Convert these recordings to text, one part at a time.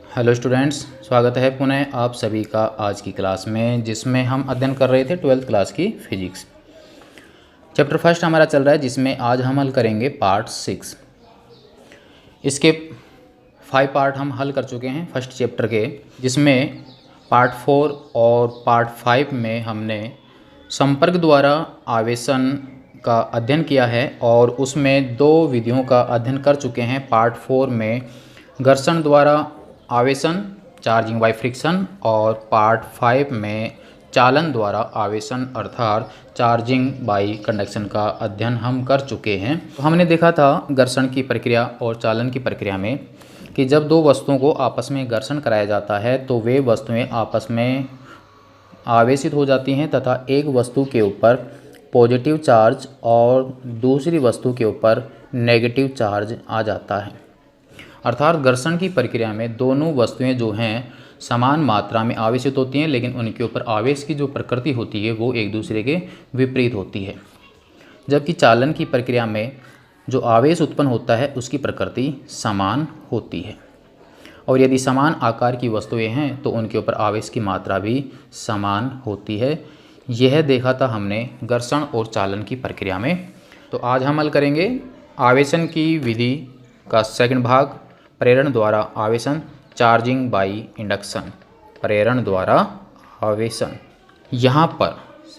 Hello students, स्वागत है पुनः आप सभी का आज की क्लास में, जिसमें हम अध्ययन कर रहे थे 12th क्लास की फिजिक्स। चैप्टर फर्स्ट हमारा चल रहा है, जिसमें आज हम हल करेंगे पार्ट 6। इसके 5 पार्ट हम हल कर चुके हैं फर्स्ट चैप्टर के, जिसमें पार्ट 4 और पार्ट 5 में हमने संपर्क द्वारा आवेशन का अध्ययन किया है और उसमें 2 विधियों का अध्ययन कर चुके हैं। पार्ट 4 में घर्षण द्वारा आवेशन, चार्जिंग बाय फ्रिक्शन, और पार्ट 5 में चालन द्वारा आवेशन अर्थात चार्जिंग बाय कंडक्शन का अध्ययन हम कर चुके हैं। तो हमने देखा था घर्षण की प्रक्रिया और चालन की प्रक्रिया में कि जब 2 वस्तुओं को आपस में घर्षण कराया जाता है तो वे वस्तुएं आपस में आवेशित हो जाती हैं तथा एक वस्तु के ऊपर पॉजिटिव चार्ज और दूसरी वस्तु के ऊपर नेगेटिव चार्ज आ जाता है। अर्थात घर्षण की प्रक्रिया में दोनों वस्तुएं जो हैं समान मात्रा में आवेशित होती हैं, लेकिन उनके ऊपर आवेश की जो प्रकृति होती है वो एक दूसरे के विपरीत होती है। जबकि चालन की प्रक्रिया में जो आवेश उत्पन्न होता है उसकी प्रकृति समान होती है, और यदि समान आकार की वस्तुएं हैं तो उनके ऊपर आवेश की मात्रा भी समान होती है। यह देखा था हमने घर्षण और चालन की प्रक्रिया में। तो आज हम हल करेंगे आवेशन की विधि का सेकंड भाग, प्रेरण द्वारा आवेशन, चार्जिंग बाय इंडक्शन। प्रेरण द्वारा आवेशन, यहाँ पर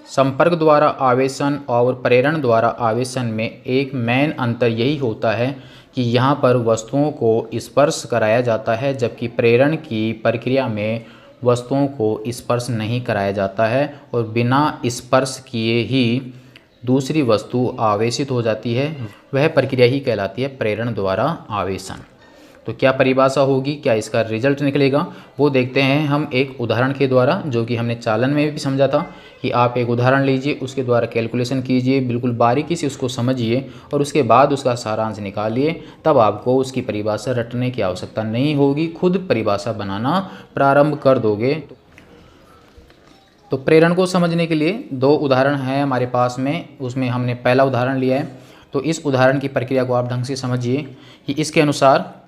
संपर्क द्वारा आवेशन और प्रेरण द्वारा आवेशन में एक मेन अंतर यही होता है कि यहाँ पर वस्तुओं को स्पर्श कराया जाता है, जबकि प्रेरण की प्रक्रिया में वस्तुओं को स्पर्श नहीं कराया जाता है और बिना स्पर्श किए ही दूसरी वस्तु आवेशित हो जाती है। वह प्रक्रिया ही कहलाती है प्रेरण द्वारा आवेशन। तो क्या परिभाषा होगी, क्या इसका रिजल्ट निकलेगा, वो देखते हैं हम एक उदाहरण के द्वारा, जो कि हमने चालन में भी समझा था कि आप एक उदाहरण लीजिए, उसके द्वारा कैलकुलेशन कीजिए, बिल्कुल बारीकी से उसको समझिए और उसके बाद उसका सारांश निकालिए। तब आपको उसकी परिभाषा रटने की आवश्यकता नहीं होगी, खुद परिभाषा बनाना प्रारंभ कर दोगे। तो प्रेरण को समझने के लिए 2 उदाहरण हैं हमारे पास में, उसमें हमने पहला उदाहरण लिया है। तो इस उदाहरण की प्रक्रिया को आप ढंग से समझिए कि इसके अनुसार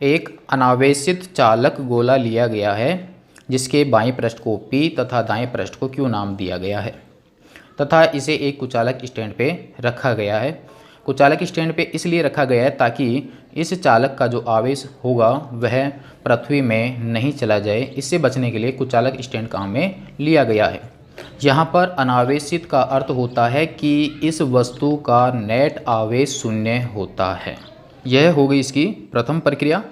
एक अनावेशित चालक गोला लिया गया है, जिसके बाईं पृष्ठ को P तथा दाएं पृष्ठ को Q नाम दिया गया है तथा इसे एक कुचालक स्टैंड पे रखा गया है। कुचालक स्टैंड पे इसलिए रखा गया है ताकि इस चालक का जो आवेश होगा वह पृथ्वी में नहीं चला जाए। इससे बचने के लिए कुचालक स्टैंड काम में लिया गया है। यहाँ पर अनावेशित का अर्थ होता है कि इस वस्तु का नेट आवेश शून्य होता है। यह हो गई इसकी प्रथम प्रक्रिया।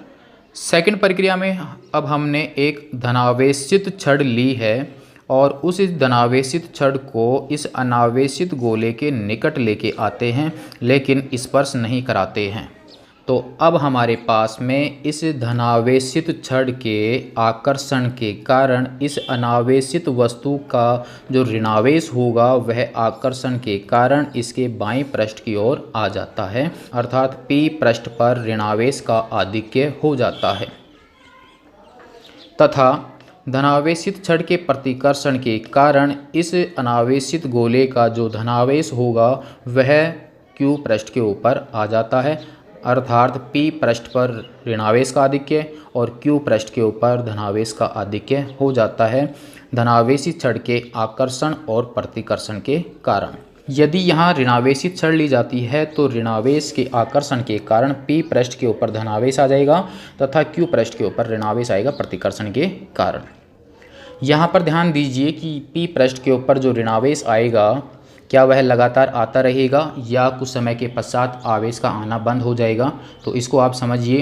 सेकंड प्रक्रिया में अब हमने एक धनावेशित छड़ ली है और उस धनावेशित छड़ को इस अनावेशित गोले के निकट लेके आते हैं, लेकिन स्पर्श नहीं कराते हैं। तो अब हमारे पास में इस धनावेशित छड़ के आकर्षण के कारण इस अनावेशित वस्तु का जो ऋणावेश होगा वह आकर्षण के कारण इसके बाईं पृष्ठ की ओर आ जाता है, अर्थात P पृष्ठ पर ऋणावेश का आधिक्य हो जाता है तथा धनावेशित छड़ के प्रतिकर्षण के कारण इस अनावेशित गोले का जो धनावेश होगा वह Q पृष्ठ के ऊपर आ जाता है, अर्थात P पृष्ठ पर ऋणावेश का आधिक्य और Q पृष्ठ के ऊपर धनावेश का आधिक्य हो जाता है धनावेशित छड़ के आकर्षण और प्रतिकर्षण के कारण। यदि यहाँ ऋणावेशित छड़ ली जाती है तो ऋणावेश के आकर्षण के कारण P पृष्ठ के ऊपर धनावेश आ जाएगा तथा Q पृष्ठ के ऊपर ऋणावेश आएगा प्रतिकर्षण के कारण। यहाँ पर ध्यान दीजिए कि P पृष्ठ के ऊपर जो ऋणावेश आएगा क्या वह लगातार आता रहेगा या कुछ समय के पश्चात आवेश का आना बंद हो जाएगा। तो इसको आप समझिए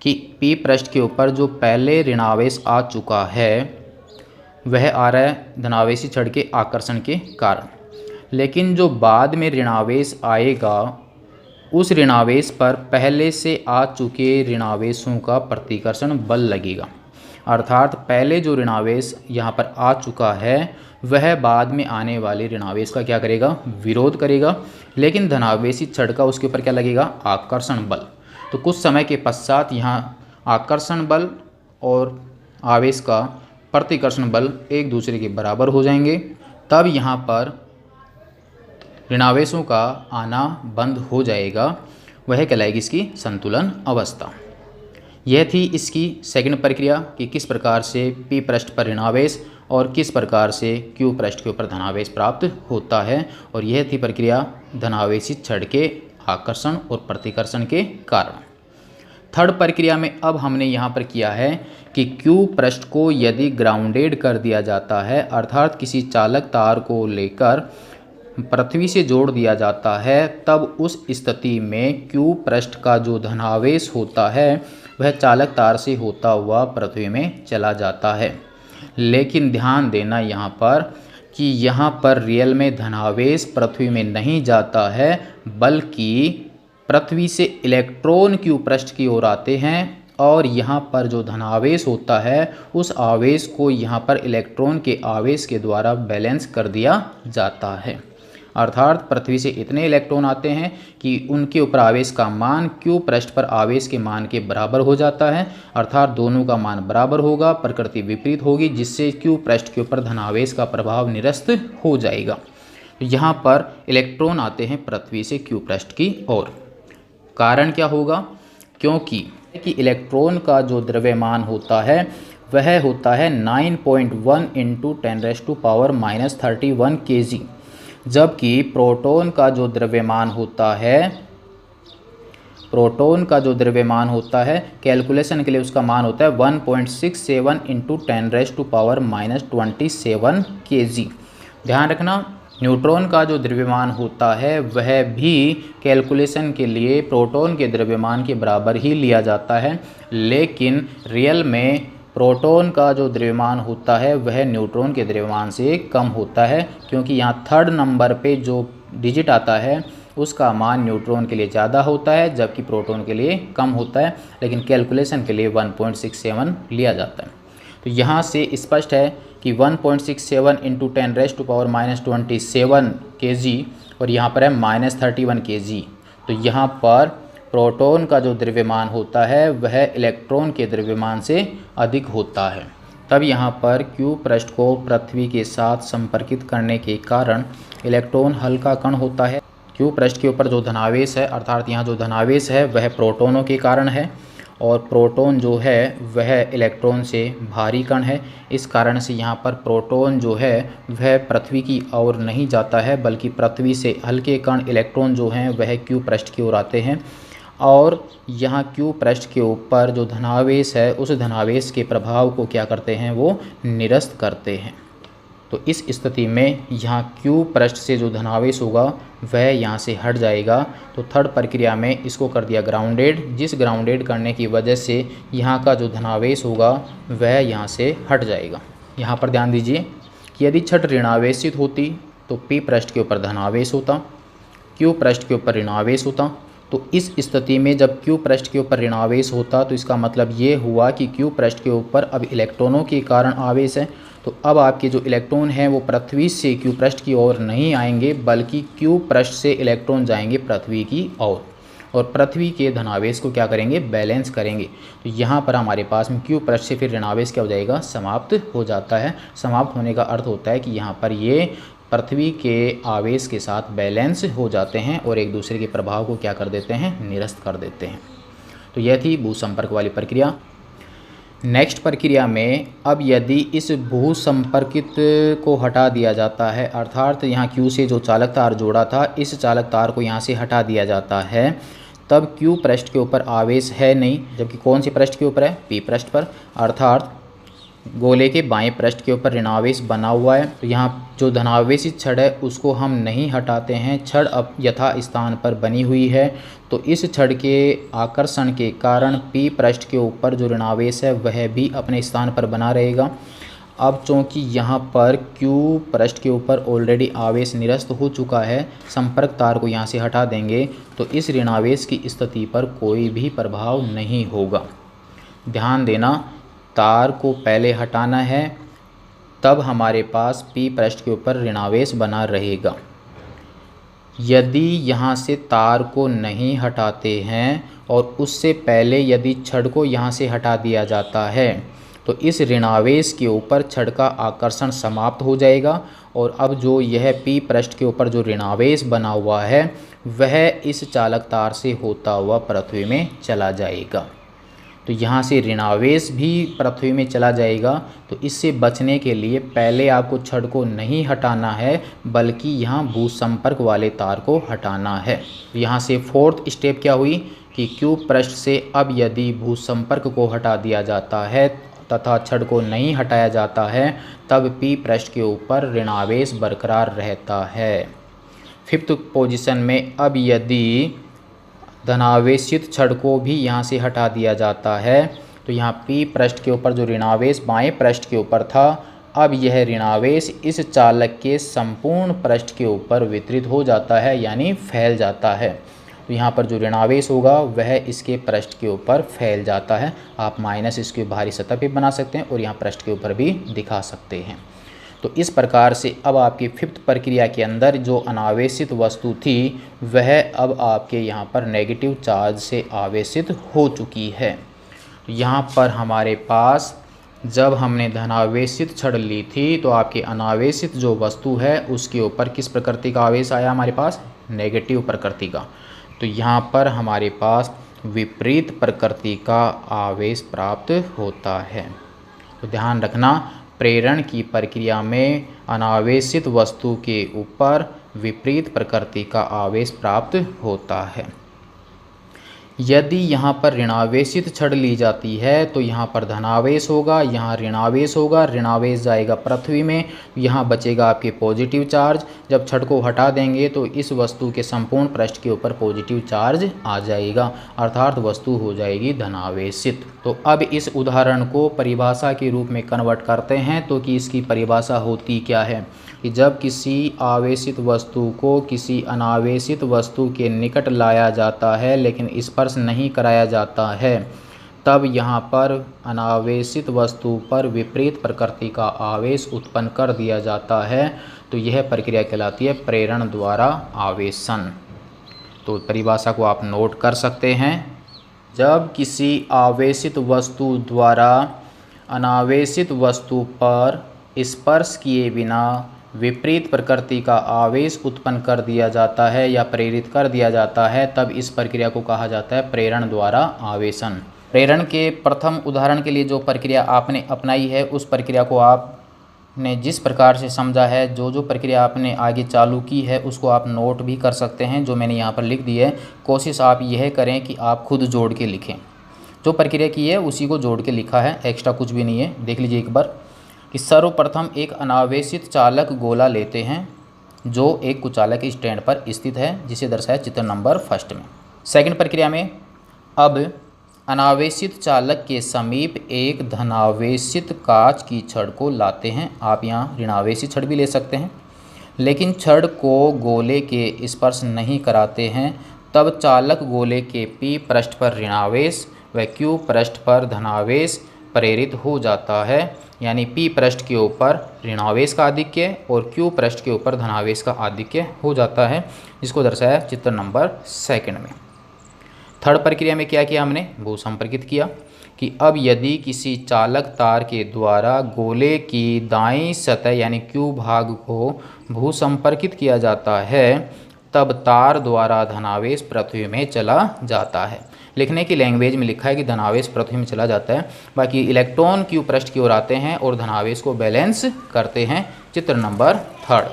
कि P पृष्ठ के ऊपर जो पहले ऋणावेश आ चुका है वह आ रहा है धनावेशी छड़ के आकर्षण के कारण, लेकिन जो बाद में ऋणावेश आएगा उस ऋणावेश पर पहले से आ चुके ऋणावेशों का प्रतिकर्षण बल लगेगा, अर्थात पहले जो ऋणावेश यहाँ पर आ चुका है वह बाद में आने वाले ऋणावेश का क्या करेगा, विरोध करेगा, लेकिन धनावेशी छड़ का उसके ऊपर क्या लगेगा, आकर्षण बल। तो कुछ समय के पश्चात यहाँ आकर्षण बल और आवेश का प्रतिकर्षण बल एक दूसरे के बराबर हो जाएंगे, तब यहाँ पर ऋणावेशों का आना बंद हो जाएगा, वह कहलाएगी इसकी संतुलन अवस्था। यह थी इसकी सेकंड प्रक्रिया कि किस प्रकार से पी पृष्ठ पर ऋणावेश और किस प्रकार से क्यू पृष्ठ के ऊपर धनावेश प्राप्त होता है, और यह थी प्रक्रिया धनावेशित छड़ के आकर्षण और प्रतिकर्षण के कारण। थर्ड प्रक्रिया में अब हमने यहाँ पर किया है कि क्यू पृष्ठ को यदि ग्राउंडेड कर दिया जाता है, अर्थात किसी चालक तार को लेकर पृथ्वी से जोड़ दिया जाता है, तब उस स्थिति में क्यू पृष्ठ का जो धनावेश होता है वह चालक तार से होता हुआ पृथ्वी में चला जाता है। लेकिन ध्यान देना यहाँ पर कि यहाँ पर रियल में धनावेश पृथ्वी में नहीं जाता है, बल्कि पृथ्वी से इलेक्ट्रॉन क्यू पृष्ठ की ओर आते हैं, और यहाँ पर जो धनावेश होता है उस आवेश को यहाँ पर इलेक्ट्रॉन के आवेश के द्वारा बैलेंस कर दिया जाता है। अर्थात पृथ्वी से इतने इलेक्ट्रॉन आते हैं कि उनके ऊपर आवेश का मान क्यू पृष्ठ पर आवेश के मान के बराबर हो जाता है, अर्थात दोनों का मान बराबर होगा, प्रकृति विपरीत होगी, जिससे क्यू पृष्ठ के ऊपर धनावेश का प्रभाव निरस्त हो जाएगा। तो यहाँ पर इलेक्ट्रॉन आते हैं पृथ्वी से क्यू पृष्ठ की ओर। कारण क्या होगा? क्योंकि इलेक्ट्रॉन का जो द्रव्यमान होता है वह होता है 9.1 × 10⁻³ kg, जबकि प्रोटॉन का जो द्रव्यमान होता है कैलकुलेशन के लिए उसका मान होता है 1.67 × 10⁻27 kg। ध्यान रखना, न्यूट्रॉन का जो द्रव्यमान होता है वह भी कैलकुलेशन के लिए प्रोटॉन के द्रव्यमान के बराबर ही लिया जाता है, लेकिन रियल में प्रोटॉन का जो द्रव्यमान होता है वह न्यूट्रॉन के द्रव्यमान से कम होता है, क्योंकि यहाँ थर्ड नंबर पे जो डिजिट आता है उसका मान न्यूट्रॉन के लिए ज़्यादा होता है जबकि प्रोटॉन के लिए कम होता है, लेकिन कैलकुलेशन के लिए 1.67 लिया जाता है। तो यहाँ से स्पष्ट है कि 1.67 × 10⁻27 kg और यहाँ पर है -31 kg। तो यहाँ पर प्रोटॉन का जो द्रव्यमान होता है वह इलेक्ट्रॉन के द्रव्यमान से अधिक होता है। तब यहाँ पर क्यू पृष्ठ को पृथ्वी के साथ संपर्कित करने के कारण इलेक्ट्रॉन हल्का कण होता है। क्यू पृष्ठ के ऊपर जो धनावेश है, अर्थात यहाँ जो धनावेश है वह प्रोटॉनों के कारण है, और प्रोटॉन जो है वह इलेक्ट्रॉन से भारी कण है। इस कारण से यहाँ पर प्रोटॉन जो है वह पृथ्वी की ओर नहीं जाता है, बल्कि पृथ्वी से हल्के कण इलेक्ट्रॉन जो हैं वह क्यू पृष्ठ की ओर आते हैं, और यहाँ क्यू पृष्ठ के ऊपर जो धनावेश है उस धनावेश के प्रभाव को क्या करते हैं, वो निरस्त करते हैं। तो इस स्थिति में यहाँ क्यू पृष्ठ से जो धनावेश होगा वह यहाँ से हट जाएगा। तो थर्ड प्रक्रिया में इसको कर दिया ग्राउंडेड, जिस ग्राउंडेड करने की वजह से यहाँ का जो धनावेश होगा वह यहाँ से हट जाएगा। यहाँ पर ध्यान दीजिए कि यदि छड़ ऋणावेशित होती तो पी पृष्ठ के ऊपर धनावेश होता, क्यू पृष्ठ के ऊपर ऋणावेश होता। तो इस स्थिति में जब क्यू पृष्ठ के ऊपर ऋणावेश होता तो इसका मतलब ये हुआ कि क्यू पृष्ठ के ऊपर अब इलेक्ट्रॉनों के कारण आवेश है। तो अब आपके जो इलेक्ट्रॉन हैं वो पृथ्वी से क्यू पृष्ठ की ओर नहीं आएंगे, बल्कि क्यू पृष्ठ से इलेक्ट्रॉन जाएंगे पृथ्वी की ओर, और पृथ्वी के धनावेश को क्या करेंगे, बैलेंस करेंगे। तो यहाँ पर हमारे पास में क्यू पृष्ठ से फिर ऋणावेश क्या हो जाएगा, समाप्त हो जाता है। समाप्त होने का अर्थ होता है कि यहाँ पर ये पृथ्वी के आवेश के साथ बैलेंस हो जाते हैं और एक दूसरे के प्रभाव को क्या कर देते हैं, निरस्त कर देते हैं। तो यह थी भू संपर्क वाली प्रक्रिया। नेक्स्ट प्रक्रिया में अब यदि इस भू संपर्कित को हटा दिया जाता है, अर्थात यहाँ क्यू से जो चालक तार जोड़ा था इस चालक तार को यहाँ से हटा दिया जाता है, तब क्यू पृष्ठ के ऊपर आवेश है नहीं, जबकि कौन से पृष्ठ के ऊपर है, पी पृष्ठ पर, अर्थात गोले के बाएं पृष्ठ के ऊपर ऋणावेश बना हुआ है। तो यहाँ जो धनावेशित छड़ है उसको हम नहीं हटाते हैं, छड़ अब यथा स्थान पर बनी हुई है। तो इस छड़ के आकर्षण के कारण पी पृष्ठ के ऊपर जो ऋणावेश है वह भी अपने स्थान पर बना रहेगा। अब चूँकि यहाँ पर क्यू पृष्ठ के ऊपर ऑलरेडी आवेश निरस्त हो चुका है, संपर्क तार को यहाँ से हटा देंगे तो इस ऋणावेश की स्थिति पर कोई भी प्रभाव नहीं होगा। ध्यान देना, तार को पहले हटाना है, तब हमारे पास पी पृष्ठ के ऊपर ऋणावेश बना रहेगा। यदि यहाँ से तार को नहीं हटाते हैं और उससे पहले यदि छड़ को यहाँ से हटा दिया जाता है तो इस ऋणावेश के ऊपर छड़ का आकर्षण समाप्त हो जाएगा, और अब जो यह पी पृष्ठ के ऊपर जो ऋणावेश बना हुआ है वह इस चालक तार से होता हुआ पृथ्वी में चला जाएगा। तो यहाँ से ऋणावेश भी पृथ्वी में चला जाएगा। तो इससे बचने के लिए पहले आपको छड़ को नहीं हटाना है, बल्कि यहाँ भूसंपर्क वाले तार को हटाना है। तो यहाँ से फोर्थ स्टेप क्या हुई कि क्यू पृष्ठ से अब यदि भूसंपर्क को हटा दिया जाता है तथा छड़ को नहीं हटाया जाता है, तब पी पृष्ठ के ऊपर ऋणावेश बरकरार रहता है। फिफ्थ पोजीशन में अब यदि धनावेशित छड़ को भी यहाँ से हटा दिया जाता है, तो यहाँ पी पृष्ठ के ऊपर जो ऋणावेश बाएं पृष्ठ के ऊपर था, अब यह ऋणावेश इस चालक के संपूर्ण पृष्ठ के ऊपर वितरित हो जाता है, यानी फैल जाता है। तो यहाँ पर जो ऋणावेश होगा वह इसके पृष्ठ के ऊपर फैल जाता है। आप माइनस इसके बाहरी सतह पे बना सकते हैं और यहाँ पृष्ठ के ऊपर भी दिखा सकते हैं। तो इस प्रकार से अब आपकी फिफ्थ प्रक्रिया के अंदर जो अनावेशित वस्तु थी वह अब आपके यहाँ पर नेगेटिव चार्ज से आवेशित हो चुकी है। तो यहाँ पर हमारे पास जब हमने धनावेशित छड़ ली थी तो आपके अनावेशित जो वस्तु है उसके ऊपर किस प्रकृति का आवेश आया हमारे पास? नेगेटिव प्रकृति का। तो यहाँ पर हमारे पास विपरीत प्रकृति का आवेश प्राप्त होता है। तो ध्यान रखना, प्रेरण की प्रक्रिया में अनावेशित वस्तु के ऊपर विपरीत प्रकृति का आवेश प्राप्त होता है। यदि यहाँ पर ऋणावेशित छड़ ली जाती है तो यहाँ पर धनावेश होगा, यहाँ ऋणावेश होगा, ऋणावेश जाएगा पृथ्वी में, यहाँ बचेगा आपके पॉजिटिव चार्ज। जब छड़ को हटा देंगे तो इस वस्तु के संपूर्ण पृष्ठ के ऊपर पॉजिटिव चार्ज आ जाएगा, अर्थात वस्तु हो जाएगी धनावेशित। तो अब इस उदाहरण को परिभाषा के रूप में कन्वर्ट करते हैं। तो कि इसकी परिभाषा होती क्या है कि जब किसी आवेशित वस्तु को किसी अनावेशित वस्तु के निकट लाया जाता है लेकिन स्पर्श नहीं कराया जाता है, तब यहाँ पर अनावेशित वस्तु पर विपरीत प्रकृति का आवेश उत्पन्न कर दिया जाता है। तो यह प्रक्रिया कहलाती है प्रेरण द्वारा आवेशन। तो परिभाषा को आप नोट कर सकते हैं। जब किसी आवेशित वस्तु द्वारा अनावेशित वस्तु पर स्पर्श किए बिना विपरीत प्रकृति का आवेश उत्पन्न कर दिया जाता है या प्रेरित कर दिया जाता है, तब इस प्रक्रिया को कहा जाता है प्रेरण द्वारा आवेशन। प्रेरण के प्रथम उदाहरण के लिए जो प्रक्रिया आपने अपनाई है उस प्रक्रिया को आपने जिस प्रकार से समझा है, जो प्रक्रिया आपने आगे चालू की है उसको आप नोट भी कर सकते हैं, जो मैंने यहाँ पर लिख दी है। कोशिश आप यह करें कि आप खुद जोड़ के लिखें। जो प्रक्रिया की है उसी को जोड़ के लिखा है, एक्स्ट्रा कुछ भी नहीं है। देख लीजिए एक बार कि सर्वप्रथम एक अनावेशित चालक गोला लेते हैं जो एक कुचालक स्टैंड पर स्थित है, जिसे दर्शाया चित्र नंबर फर्स्ट में। सेकंड प्रक्रिया में अब अनावेशित चालक के समीप एक धनावेशित कांच की छड़ को लाते हैं। आप यहाँ ऋणावेशित छड़ भी ले सकते हैं, लेकिन छड़ को गोले के स्पर्श नहीं कराते हैं। तब चालक गोले के पी पृष्ठ पर ऋणावेश व क्यू पृष्ठ पर धनावेश प्रेरित हो जाता है, यानी पी पृष्ठ के ऊपर ऋणावेश का आधिक्य और क्यू पृष्ठ के ऊपर धनावेश का आधिक्य हो जाता है, जिसको दर्शाया चित्र नंबर सेकंड में। थर्ड प्रक्रिया में क्या किया हमने? भू संपर्कित किया कि अब यदि किसी चालक तार के द्वारा गोले की दाईं सतह यानी क्यू भाग को भू संपर्कित किया जाता है, तब तार द्वारा धनावेश पृथ्वी में चला जाता है। लिखने की लैंग्वेज में लिखा है कि धनावेश पृथ्वी में चला जाता है, बाकी इलेक्ट्रॉन क्यू पृष्ठ की ओर आते हैं और धनावेश को बैलेंस करते हैं, चित्र नंबर थर्ड।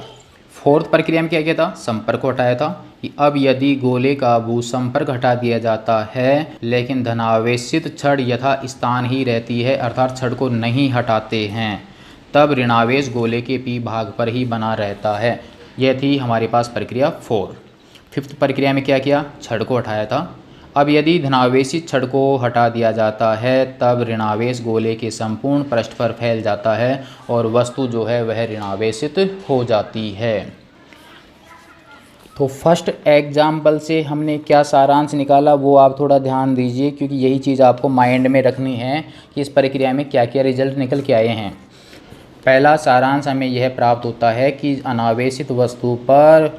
फोर्थ प्रक्रिया में क्या किया था? संपर्क को हटाया था कि अब यदि गोले का भू संपर्क हटा दिया जाता है लेकिन धनावेशित छड़ यथा स्थान ही रहती है, अर्थात छड़ को नहीं हटाते हैं, तब ऋणावेश गोले के पी भाग पर ही बना रहता है। यह थी हमारे पास प्रक्रिया 4। फिफ्थ प्रक्रिया में क्या किया? छड़ को हटाया था। अब यदि धनावेशित छड़ को हटा दिया जाता है तब ऋणावेश गोले के संपूर्ण पृष्ठ पर फैल जाता है और वस्तु जो है वह ऋणावेशित हो जाती है। तो फर्स्ट एग्जाम्पल से हमने क्या सारांश निकाला वो आप थोड़ा ध्यान दीजिए, क्योंकि यही चीज़ आपको माइंड में रखनी है कि इस प्रक्रिया में क्या क्या रिजल्ट निकल के आए हैं। पहला सारांश हमें यह प्राप्त होता है कि अनावेशित वस्तु पर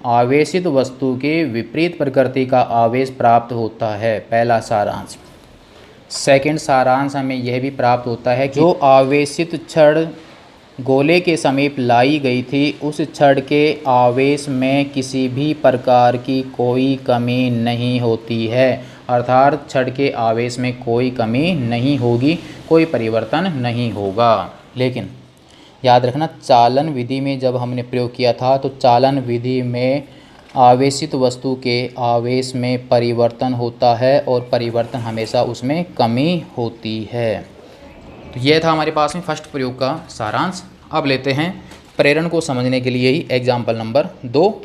आवेशित वस्तु के विपरीत प्रकृति का आवेश प्राप्त होता है, पहला सारांश। सेकंड सारांश हमें यह भी प्राप्त होता है कि जो आवेशित छड़ गोले के समीप लाई गई थी उस छड़ के आवेश में किसी भी प्रकार की कोई कमी नहीं होती है अर्थात छड़ के आवेश में कोई कमी नहीं होगी, कोई परिवर्तन नहीं होगा। लेकिन याद रखना, चालन विधि में जब हमने प्रयोग किया था तो चालन विधि में आवेशित वस्तु के आवेश में परिवर्तन होता है और परिवर्तन हमेशा उसमें कमी होती है। तो यह था हमारे पास में फर्स्ट प्रयोग का सारांश। अब लेते हैं प्रेरण को समझने के लिए ही एग्जाम्पल नंबर 2।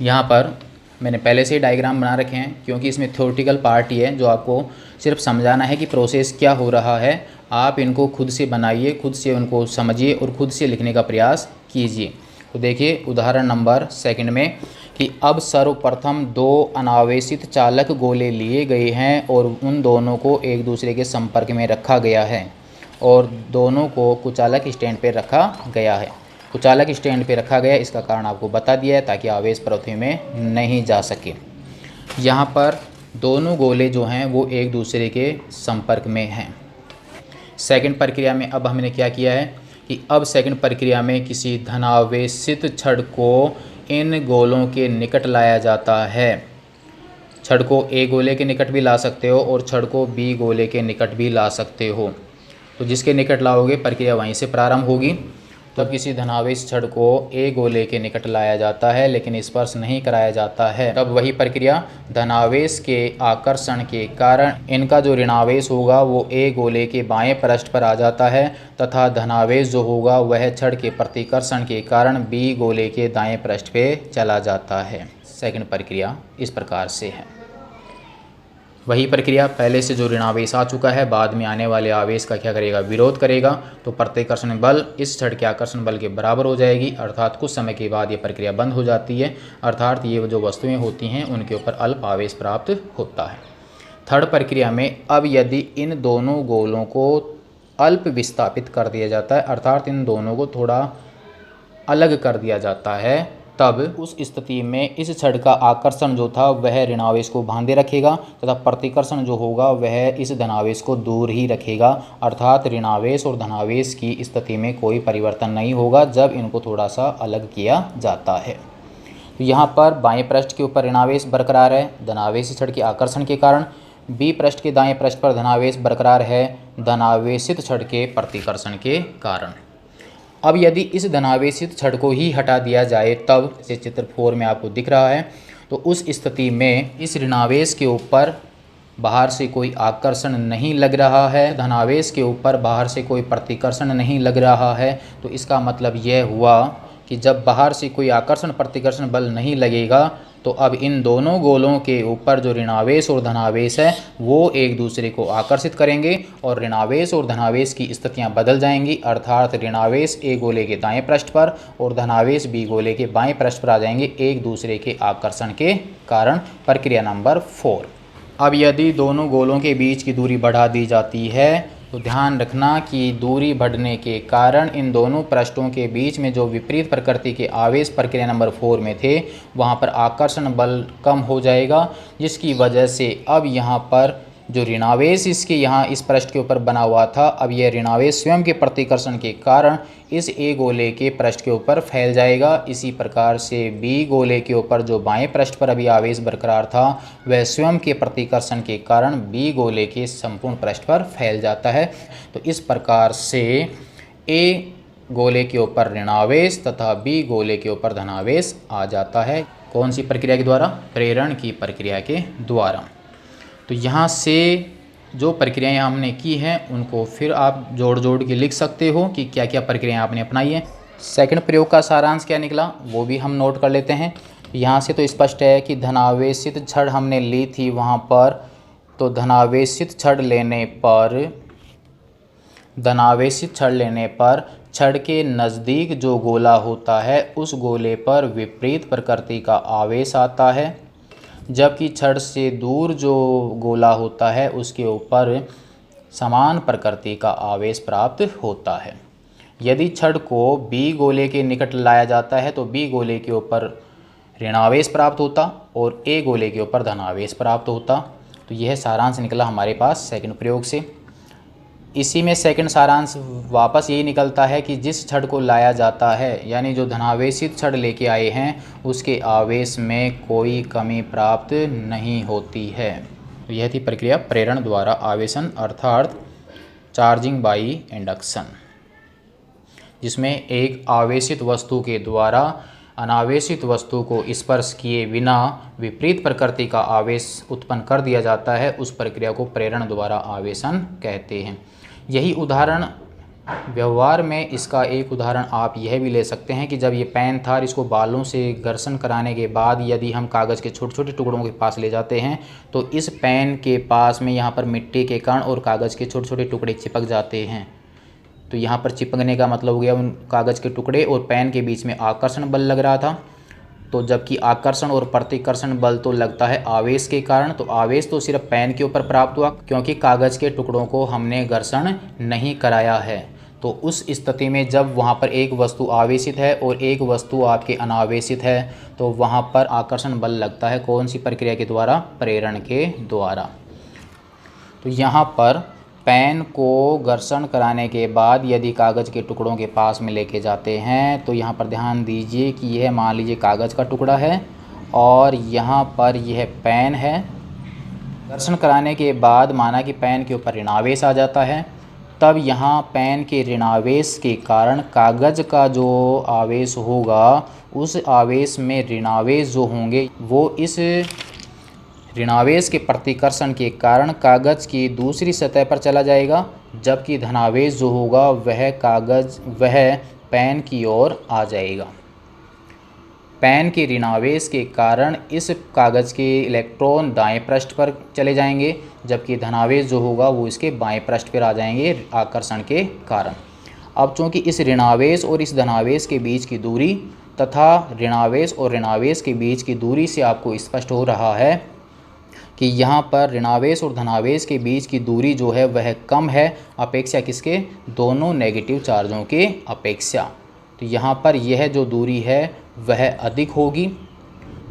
यहाँ पर मैंने पहले से ही डायग्राम बना रखे हैं, क्योंकि इसमें थ्योरेटिकल पार्ट ही है जो आपको सिर्फ समझाना है कि प्रोसेस क्या हो रहा है। आप इनको खुद से बनाइए, खुद से उनको समझिए और खुद से लिखने का प्रयास कीजिए। तो देखिए उदाहरण नंबर 2 में कि अब सर्वप्रथम 2 अनावेशित चालक गोले लिए गए हैं और उन दोनों को एक दूसरे के संपर्क में रखा गया है और दोनों को कुचालक स्टैंड पर रखा गया है। कुचालक स्टैंड पे रखा गया, इसका कारण आपको बता दिया है ताकि आवेश पृथ्वी में नहीं जा सके। यहाँ पर दोनों गोले जो हैं वो एक दूसरे के संपर्क में हैं। सेकंड प्रक्रिया में अब हमने क्या किया है कि अब सेकंड प्रक्रिया में किसी धनावेशित छड़ को इन गोलों के निकट लाया जाता है। छड़ को ए गोले के निकट भी ला सकते हो और छड़ को बी गोले के निकट भी ला सकते हो। तो जिसके निकट लाओगे प्रक्रिया वहीं से प्रारंभ होगी। तब किसी धनावेश छड़ को ए गोले के निकट लाया जाता है लेकिन स्पर्श नहीं कराया जाता है। तब वही प्रक्रिया धनावेश के आकर्षण के कारण इनका जो ऋणावेश होगा वो ए गोले के बाएं पृष्ठ पर आ जाता है तथा धनावेश जो होगा वह छड़ के प्रतिकर्षण के कारण बी गोले के दाएं पृष्ठ पे चला जाता है। सेकंड प्रक्रिया इस प्रकार से है। वही प्रक्रिया पहले से जो ऋणावेश आ चुका है बाद में आने वाले आवेश का क्या करेगा, विरोध करेगा। तो प्रतिकर्षण बल इस छड़ के आकर्षण बल के बराबर हो जाएगी, अर्थात कुछ समय के बाद ये प्रक्रिया बंद हो जाती है। अर्थात ये जो वस्तुएं होती हैं उनके ऊपर अल्प आवेश प्राप्त होता है। थर्ड प्रक्रिया में अब यदि इन दोनों गोलों को अल्प विस्थापित कर दिया जाता है, अर्थात इन दोनों को थोड़ा अलग कर दिया जाता है, तब उस स्थिति में इस छड़ का आकर्षण जो था वह ऋणावेश को बांधे रखेगा तथा प्रतिकर्षण जो होगा वह इस धनावेश को दूर ही रखेगा। अर्थात ऋणावेश और धनावेश की स्थिति में कोई परिवर्तन नहीं होगा जब इनको थोड़ा सा अलग किया जाता है। तो यहाँ पर बाएं पृष्ठ के ऊपर ऋणावेश बरकरार है धनावेशी छड़ के आकर्षण के कारण, बी पृष्ठ के दाएं पृष्ठ पर धनावेश बरकरार है धनावेशित छड़ के प्रतिकर्षण के कारण। अब यदि इस धनावेशित छड़ को ही हटा दिया जाए तब, जैसे चित्र 4 में आपको दिख रहा है, तो उस स्थिति में इस ऋणावेश के ऊपर बाहर से कोई आकर्षण नहीं लग रहा है, धनावेश के ऊपर बाहर से कोई प्रतिकर्षण नहीं लग रहा है। तो इसका मतलब यह हुआ कि जब बाहर से कोई आकर्षण प्रतिकर्षण बल नहीं लगेगा तो अब इन दोनों गोलों के ऊपर जो ऋणावेश और धनावेश है वो एक दूसरे को आकर्षित करेंगे और ऋणावेश और धनावेश की स्थितियां बदल जाएंगी। अर्थात ऋणावेश ए गोले के दाएं पृष्ठ पर और धनावेश बी गोले के बाएं पृष्ठ पर आ जाएंगे एक दूसरे के आकर्षण के कारण। प्रक्रिया नंबर 4। अब यदि दोनों गोलों के बीच की दूरी बढ़ा दी जाती है तो ध्यान रखना कि दूरी बढ़ने के कारण इन दोनों पृष्ठों के बीच में जो विपरीत प्रकृति के आवेश प्रक्रिया नंबर 4 में थे वहाँ पर आकर्षण बल कम हो जाएगा, जिसकी वजह से अब यहाँ पर जो ऋणावेश इसके यहाँ इस पृष्ठ के ऊपर बना हुआ था, अब यह ऋणावेश स्वयं के प्रतिकर्षण के कारण इस ए गोले के पृष्ठ के ऊपर फैल जाएगा। इसी प्रकार से बी गोले के ऊपर जो बाएं पृष्ठ पर अभी आवेश बरकरार था वह स्वयं के प्रतिकर्षण के कारण बी गोले के संपूर्ण पृष्ठ पर फैल जाता है। तो इस प्रकार से ए गोले के ऊपर ऋणावेश तथा बी गोले के ऊपर धनावेश आ जाता है। कौन सी प्रक्रिया के द्वारा? प्रेरण की प्रक्रिया के द्वारा। तो यहाँ से जो प्रक्रियाएं हमने की हैं उनको फिर आप जोड़ जोड़ के लिख सकते हो कि क्या क्या प्रक्रियाएं आपने अपनाई हैं। सेकंड प्रयोग का सारांश क्या निकला वो भी हम नोट कर लेते हैं। यहाँ से तो स्पष्ट है कि धनावेशित छड़ हमने ली थी वहाँ पर, तो धनावेशित छड़ लेने पर छड़ के नज़दीक जो गोला होता है उस गोले पर विपरीत प्रकृति का आवेश आता है, जबकि छड़ से दूर जो गोला होता है उसके ऊपर समान प्रकृति का आवेश प्राप्त होता है। यदि छड़ को बी गोले के निकट लाया जाता है तो बी गोले के ऊपर ऋणावेश प्राप्त होता और ए गोले के ऊपर धनावेश प्राप्त होता। तो यह सारांश निकला हमारे पास सेकंड प्रयोग से। इसी में सेकंड सारांश वापस यही निकलता है कि जिस छड़ को लाया जाता है यानी जो धनावेशित छड़ लेके आए हैं उसके आवेश में कोई कमी प्राप्त नहीं होती है। तो यह थी प्रक्रिया प्रेरण द्वारा आवेशन अर्थात चार्जिंग बाई इंडक्शन, जिसमें एक आवेशित वस्तु के द्वारा अनावेशित वस्तु को स्पर्श किए बिना विपरीत प्रकृति का आवेश उत्पन्न कर दिया जाता है। उस प्रक्रिया को प्रेरण द्वारा आवेशन कहते हैं। यही उदाहरण व्यवहार में इसका एक उदाहरण आप यह भी ले सकते हैं कि जब ये पेन था, इसको बालों से घर्षण कराने के बाद यदि हम कागज़ के छोटे छोटे टुकड़ों के पास ले जाते हैं तो इस पेन के पास में यहाँ पर मिट्टी के कण और कागज़ के छोटे छोटे टुकड़े चिपक जाते हैं। तो यहाँ पर चिपकने का मतलब हो गया उन कागज़ के टुकड़े और पेन के बीच में आकर्षण बल लग रहा था। तो जबकि आकर्षण और प्रतिकर्षण बल तो लगता है आवेश के कारण, तो आवेश तो सिर्फ पेन के ऊपर प्राप्त हुआ क्योंकि कागज़ के टुकड़ों को हमने घर्षण नहीं कराया है। तो उस स्थिति में जब वहाँ पर एक वस्तु आवेशित है और एक वस्तु आपके अनावेशित है तो वहाँ पर आकर्षण बल लगता है। कौन सी प्रक्रिया के द्वारा? प्रेरण के द्वारा। तो यहाँ पर पेन को घर्षण कराने के बाद यदि कागज़ के टुकड़ों के पास में लेके जाते हैं तो यहाँ पर ध्यान दीजिए कि यह मान लीजिए कागज़ का टुकड़ा है और यहाँ पर यह पेन है। घर्षण कराने के बाद माना कि पेन के ऊपर ऋणावेश आ जाता है, तब यहाँ पेन के ऋणावेश के कारण कागज़ का जो आवेश होगा उस आवेश में ऋणावेश जो होंगे वो इस ऋणावेश के प्रतिकर्षण के कारण कागज़ की दूसरी सतह पर चला जाएगा, जबकि धनावेश जो होगा वह पेन की ओर आ जाएगा। पेन के ऋणावेश के कारण इस कागज़ के इलेक्ट्रॉन दाएं पृष्ठ पर चले जाएंगे, जबकि धनावेश जो होगा वो इसके बाएं पृष्ठ पर आ जाएंगे आकर्षण के कारण। अब चूँकि इस ऋणावेश और इस धनावेश के बीच की दूरी तथा ऋणावेश और ऋणावेश के बीच की दूरी से आपको स्पष्ट हो रहा है कि यहाँ पर ऋणावेश और धनावेश के बीच की दूरी जो है वह कम है अपेक्षा किसके? दोनों नेगेटिव चार्जों के अपेक्षा। तो यहाँ पर यह जो दूरी है वह अधिक होगी,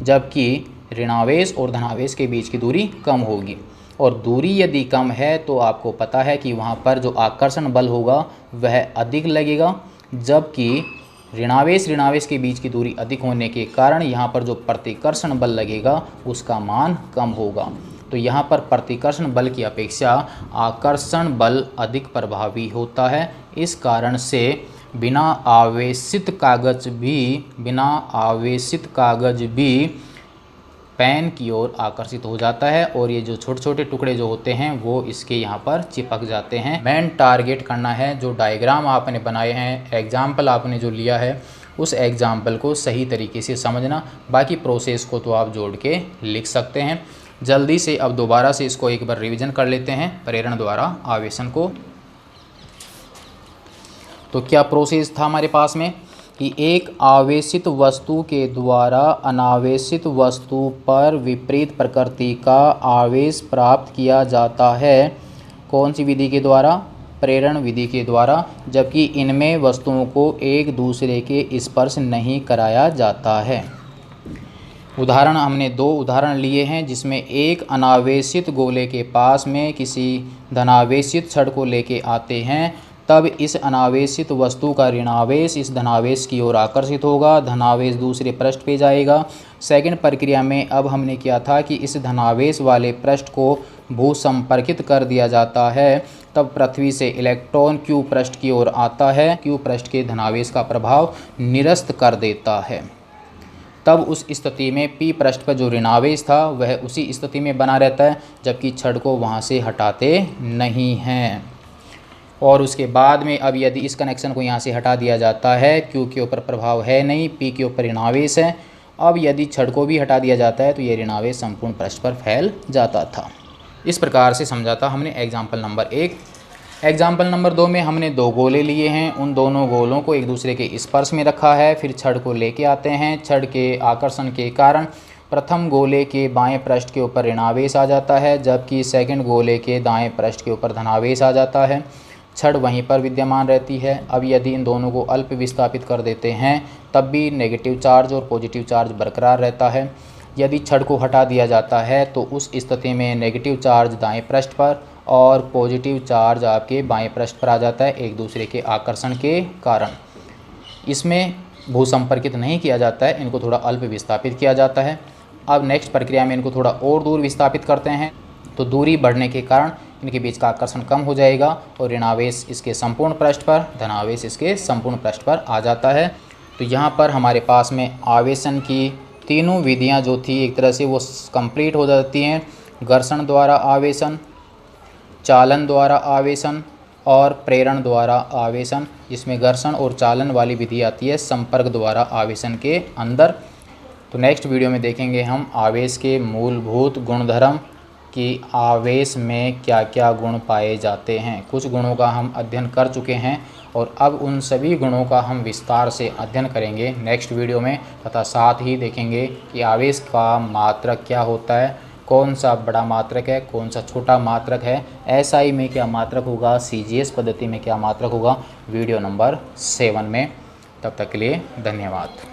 जबकि ऋणावेश और धनावेश के बीच की दूरी कम होगी। और दूरी यदि कम है तो आपको पता है कि वहाँ पर जो आकर्षण बल होगा वह अधिक लगेगा, जबकि ऋणावेश के बीच की दूरी अधिक होने के कारण यहाँ पर जो प्रतिकर्षण बल लगेगा उसका मान कम होगा। तो यहाँ पर प्रतिकर्षण बल की अपेक्षा आकर्षण बल अधिक प्रभावी होता है। इस कारण से बिना आवेशित कागज़ भी पेन की ओर आकर्षित हो जाता है और ये जो छोटे छोटे टुकड़े जो होते हैं वो इसके यहाँ पर चिपक जाते हैं। मेन टारगेट करना है जो डायग्राम आपने बनाए हैं, एग्जाम्पल आपने जो लिया है उस एग्जाम्पल को सही तरीके से समझना। बाकी प्रोसेस को तो आप जोड़ के लिख सकते हैं। जल्दी से अब दोबारा से इसको एक बार रिवीजन कर लेते हैं प्रेरण द्वारा आवेशन को। तो क्या प्रोसेस था हमारे पास में कि एक आवेशित वस्तु के द्वारा अनावेशित वस्तु पर विपरीत प्रकृति का आवेश प्राप्त किया जाता है। कौन सी विधि के द्वारा? प्रेरण विधि के द्वारा, जबकि इनमें वस्तुओं को एक दूसरे के स्पर्श नहीं कराया जाता है। उदाहरण हमने दो उदाहरण लिए हैं, जिसमें एक अनावेशित गोले के पास में किसी धनावेशित छड़ को लेके आते हैं, तब इस अनावेशित वस्तु का ऋणावेश इस धनावेश की ओर आकर्षित होगा, धनावेश दूसरे पृष्ठ पे जाएगा। सेकंड प्रक्रिया में अब हमने किया था कि इस धनावेश वाले पृष्ठ को भूसंपर्कित कर दिया जाता है, तब पृथ्वी से इलेक्ट्रॉन क्यू पृष्ठ की ओर आता है, क्यू पृष्ठ के धनावेश का प्रभाव निरस्त कर देता है। तब उस स्थिति में पी पृष्ठ पर जो ऋणावेश था वह उसी स्थिति में बना रहता है, जबकि छड़ को वहाँ से हटाते नहीं हैं। और उसके बाद में अब यदि इस कनेक्शन को यहाँ से हटा दिया जाता है, क्यू के ऊपर प्रभाव है नहीं, पी के ऊपर ऋणावेश है, अब यदि छड़ को भी हटा दिया जाता है तो ये ऋणावेश संपूर्ण पृष्ठ पर फैल जाता था। इस प्रकार से समझा था हमने एग्जाम्पल नंबर 1। एग्जाम्पल नंबर 2 में हमने दो गोले लिए हैं, उन दोनों गोलों को एक दूसरे के स्पर्श में रखा है, फिर छड़ को लेके आते हैं। छड़ के आकर्षण के कारण प्रथम गोले के बाएं पृष्ठ के ऊपर ऋणावेश आ जाता है, जबकि सेकंड गोले के दाएं पृष्ठ के ऊपर धनावेश आ जाता है। छड़ वहीं पर विद्यमान रहती है। अब यदि इन दोनों को अल्प विस्थापित कर देते हैं तब भी नेगेटिव चार्ज और पॉजिटिव चार्ज बरकरार रहता है। यदि छड़ को हटा दिया जाता है तो उस स्थिति में नेगेटिव चार्ज दाएं पृष्ठ पर और पॉजिटिव चार्ज आपके बाएं पृष्ठ पर आ जाता है, एक दूसरे के आकर्षण के कारण। इसमें भूसंपर्कित नहीं किया जाता है, इनको थोड़ा अल्प विस्थापित किया जाता है। अब नेक्स्ट प्रक्रिया में इनको थोड़ा और दूर विस्थापित करते हैं। तो दूरी बढ़ने के कारण इनके बीच का आकर्षण कम हो जाएगा और ऋणावेश इसके संपूर्ण पृष्ठ पर, धनावेश इसके संपूर्ण पृष्ठ पर आ जाता है। तो यहाँ पर हमारे पास में आवेशन की तीनों विधियाँ जो थी एक तरह से वो कंप्लीट हो जाती हैं। घर्षण द्वारा आवेशन, चालन द्वारा आवेशन और प्रेरण द्वारा आवेशन। जिसमें घर्षण और चालन वाली विधि आती है संपर्क द्वारा आवेशन के अंदर। तो नेक्स्ट वीडियो में देखेंगे हम आवेश के मूलभूत गुणधर्म कि आवेश में क्या क्या गुण पाए जाते हैं। कुछ गुणों का हम अध्ययन कर चुके हैं और अब उन सभी गुणों का हम विस्तार से अध्ययन करेंगे नेक्स्ट वीडियो में, तथा साथ ही देखेंगे कि आवेश का मात्रक क्या होता है, कौन सा बड़ा मात्रक है, कौन सा छोटा मात्रक है, एसआई में क्या मात्रक होगा, सीजीएस पद्धति में क्या मात्रक होगा, वीडियो नंबर 7 में। तब तक के लिए धन्यवाद।